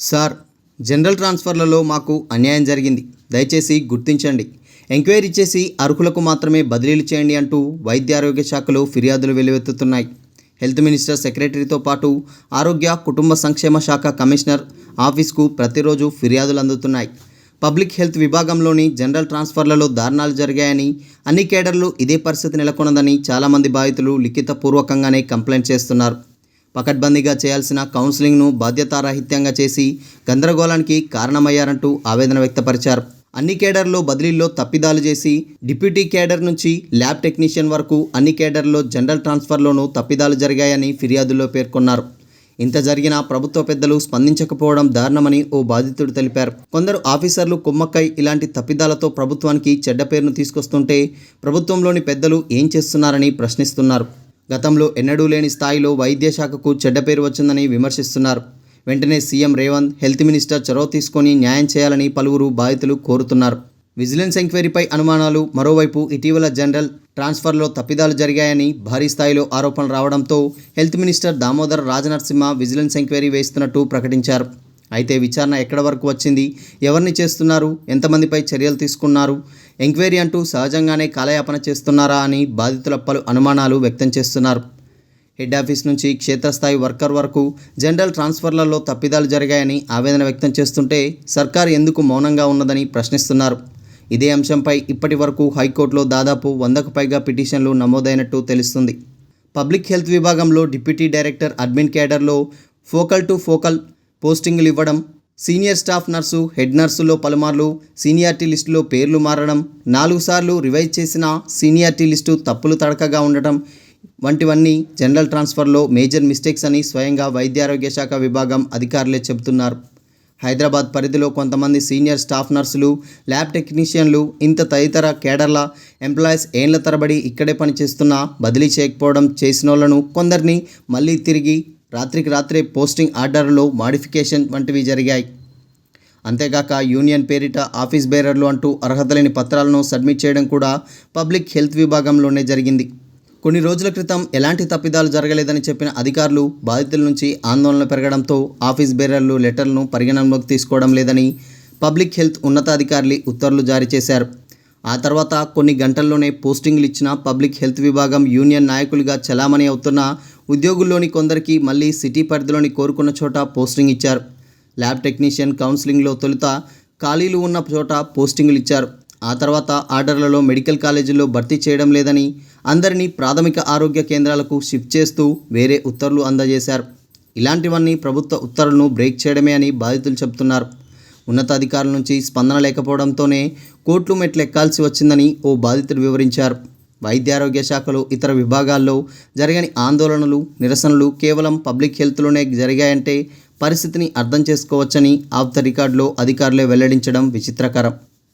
Sir, general ట్రాన్స్ఫర్లలో మాకు అన్యాయం జరిగింది, దయచేసి గుర్తించండి, ఎంక్వైరీ చేసి అర్హులకు మాత్రమే బదిలీలు చేయండి అంటూ వైద్య ఆరోగ్య శాఖలో ఫిర్యాదులు వెల్లువెత్తుతున్నాయి. హెల్త్ మినిస్టర్ సెక్రటరీతో పాటు ఆరోగ్య కుటుంబ సంక్షేమ శాఖ కమిషనర్ ఆఫీస్కు ప్రతిరోజు ఫిర్యాదులు అందుతున్నాయి. పబ్లిక్ హెల్త్ విభాగంలోని జనరల్ ట్రాన్స్ఫర్లలో దారుణాలు జరిగాయని, అన్ని కేడర్లు ఇదే పరిస్థితి నెలకొన్నదని చాలామంది బాధితులు లిఖితపూర్వకంగానే కంప్లైంట్ చేస్తున్నారు. పకడ్బందీగా చేయాల్సిన కౌన్సిలింగ్ను బాధ్యతారాహిత్యంగా చేసి గందరగోళానికి కారణమయ్యారంటూ ఆవేదన వ్యక్తపరిచారు. అన్ని కేడర్లో బదిలీల్లో తప్పిదాలు చేసి డిప్యూటీ కేడర్ నుంచి ల్యాబ్ టెక్నీషియన్ వరకు అన్ని కేడర్లో జనరల్ ట్రాన్స్ఫర్లోనూ తప్పిదాలు జరిగాయని ఫిర్యాదుల్లో పేర్కొన్నారు. ఇంత జరిగినా ప్రభుత్వ పెద్దలు స్పందించకపోవడం దారుణమని ఓ బాధితుడు తెలిపారు. కొందరు ఆఫీసర్లు కుమ్మక్కై ఇలాంటి తప్పిదాలతో ప్రభుత్వానికి చెడ్డ పేరును తీసుకొస్తుంటే ప్రభుత్వంలోని పెద్దలు ఏం చేస్తున్నారని ప్రశ్నిస్తున్నారు. గతంలో ఎన్నడూ లేని స్థాయిలో వైద్య శాఖకు చెడ్డ పేరు వచ్చిందని విమర్శిస్తున్నారు. వెంటనే సీఎం రేవంత్, హెల్త్ మినిస్టర్ చొరవ తీసుకొని న్యాయం చేయాలని పలువురు బాధితులు కోరుతున్నారు. విజిలెన్స్ ఎంక్వైరీపై అనుమానాలు. మరోవైపు ఇటీవల జనరల్ ట్రాన్స్ఫర్లో తప్పిదాలు జరిగాయని భారీ స్థాయిలో ఆరోపణలు రావడంతో health minister Damodar Rajanarasimha vigilance enquiry వేస్తున్నట్టు ప్రకటించారు. అయితే విచారణ ఎక్కడి వరకు వచ్చింది, ఎవరిని చేస్తున్నారు, ఎంతమందిపై చర్యలు తీసుకున్నారు, ఎంక్వైరీ అంటూ సహజంగానే కాలయాపన చేస్తున్నారా అని బాధితుల పలు అనుమానాలు వ్యక్తం చేస్తున్నారు. హెడ్ ఆఫీస్ నుంచి క్షేత్రస్థాయి వర్కర్ వరకు జనరల్ ట్రాన్స్ఫర్లలో తప్పిదాలు జరిగాయని ఆవేదన వ్యక్తం చేస్తుంటే సర్కారు ఎందుకు మౌనంగా ఉన్నదని ప్రశ్నిస్తున్నారు. ఇదే అంశంపై ఇప్పటి వరకు హైకోర్టులో దాదాపు 100కు పైగా పిటిషన్లు నమోదైనట్టు తెలుస్తుంది. పబ్లిక్ హెల్త్ విభాగంలో డిప్యూటీ డైరెక్టర్ అడ్మిన్ కేడర్లో ఫోకల్ టు ఫోకల్ పోస్టింగులు ఇవ్వడం, సీనియర్ స్టాఫ్ నర్సు, హెడ్ నర్సులో పలుమార్లు సీనియారిటీ లిస్టులో పేర్లు మారడం, 4 సార్లు రివైజ్ చేసిన సీనియారిటీ లిస్టు తప్పులు తడకగా ఉండటం వంటివన్నీ జనరల్ ట్రాన్స్ఫర్లో మేజర్ మిస్టేక్స్ అని స్వయంగా వైద్యారోగ్య శాఖ విభాగం అధికారులే చెబుతున్నారు. హైదరాబాద్ పరిధిలో కొంతమంది సీనియర్ స్టాఫ్ నర్సులు, ల్యాబ్ టెక్నీషియన్లు, ఇంత తదితర కేడర్ల ఎంప్లాయీస్ ఏళ్ల తరబడి ఇక్కడే పనిచేస్తున్నా బదిలీ చేయకపోవడం, చేసినోళ్లను కొందరిని మళ్ళీ తిరిగి రాత్రికి రాత్రే పోస్టింగ్ ఆర్డర్లో మాడిఫికేషన్ వంటివి జరిగాయి. అంతేగాక యూనియన్ పేరిట ఆఫీస్ బేరర్లు అంటూ అర్హత లేని పత్రాలను సబ్మిట్ చేయడం కూడా పబ్లిక్ హెల్త్ విభాగంలోనే జరిగింది. కొన్ని రోజుల క్రితం ఎలాంటి తప్పిదాలు జరగలేదని చెప్పిన అధికారులు బాధితుల నుంచి ఆందోళన పెరగడంతో ఆఫీస్ బేరర్లు లెటర్లను పరిగణనలోకి తీసుకోవడం లేదని పబ్లిక్ హెల్త్ ఉన్నతాధికారులు ఉత్తర్వులు జారీ చేశారు. ఆ తర్వాత కొన్ని గంటల్లోనే పోస్టింగ్లు ఇచ్చిన పబ్లిక్ హెల్త్ విభాగం యూనియన్ నాయకులుగా చలామణి అవుతున్న ఉద్యోగుల్లోని కొందరికి మళ్ళీ సిటీ పరిధిలోని కోరుకున్న చోట పోస్టింగ్ ఇచ్చారు. ల్యాబ్ టెక్నీషియన్ కౌన్సిలింగ్లో తొలుత ఖాళీలు ఉన్న చోట పోస్టింగులు ఇచ్చారు. ఆ తర్వాత ఆర్డర్లలో మెడికల్ కాలేజీల్లో భర్తీ చేయడం లేదని అందరినీ ప్రాథమిక ఆరోగ్య కేంద్రాలకు షిఫ్ట్ చేస్తూ వేరే ఉత్తర్వులు అందజేశారు. ఇలాంటివన్నీ ప్రభుత్వ ఉత్తర్వులను బ్రేక్ చేయడమే అని బాధితులు చెబుతున్నారు. ఉన్నతాధికారుల నుంచి స్పందన లేకపోవడంతోనే కోర్టులు మెట్లు ఎక్కాల్సి వచ్చిందని ఓ బాధితుడు వివరించారు. వైద్యారోగ్య శాఖలో ఇతర విభాగాల్లో జరగని ఆందోళనలు, నిరసనలు కేవలం పబ్లిక్ హెల్త్లోనే జరిగాయంటే పరిస్థితిని అర్థం చేసుకోవచ్చని ఆఫ్ ద రికార్డులో అధికారులే వెల్లడించడం విచిత్రకరం.